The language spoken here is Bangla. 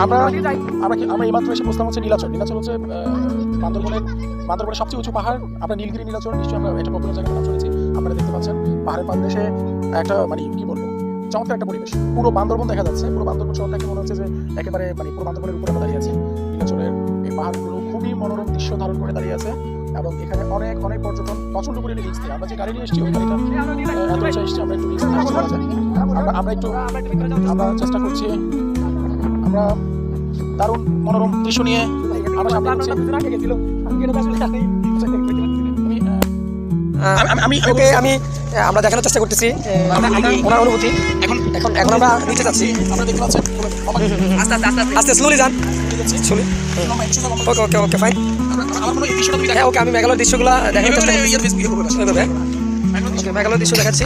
আমরা এইমাত্র এসে বসলাম হচ্ছে নীলাচল। নীলাচল হচ্ছে বান্দরবনের সবচেয়ে উঁচু পাহাড়। আমরা নীলগিরি নীলাচল নিশ্চয়ই আমরা এটা কখনো জায়গায় নাম শুনেছি। আপনারা দেখতে পাচ্ছেন পাহাড়ের পাদদেশে একটা কি বলবো চমৎকার একটা পরিবেশ। পুরো বান্দরবন দেখা যাচ্ছে। পুরো বান্দরবন শহরটাকে মনে হচ্ছে যে একেবারে পুরো বান্দরবনের উপরে আমরা দাঁড়িয়ে আছি। নীলাচলের এই পাহাড়গুলো খুবই মনোরম দৃশ্য ধারণ করে দাঁড়িয়ে আছে এবং এখানে অনেক অনেক পর্যটন প্রচন্ড পরিমাণে রিস্ক নিয়ে আমরা যে গাড়ি নিয়ে এসেছি ওই গাড়িটা এত এসেছি আমরা একটু রিস্ক আমরা চেষ্টা করছি আমরা দারুণ মনোরম দৃশ্য নিয়ে আমরা সামনে এগোচ্ছি। আমরা দেখানোর চেষ্টা করতেছি ওনার অনুভূতি। এখন আমরা নিচে যাচ্ছি। আমরা দেখতে পাচ্ছেন আস্তে স্লোলি যান। Okay fine. ওকে আমি মেঘালয়ের দৃশ্যগুলো দেখানোর চেষ্টা করছি। মেঘালয়ের দৃশ্য দেখাচ্ছি।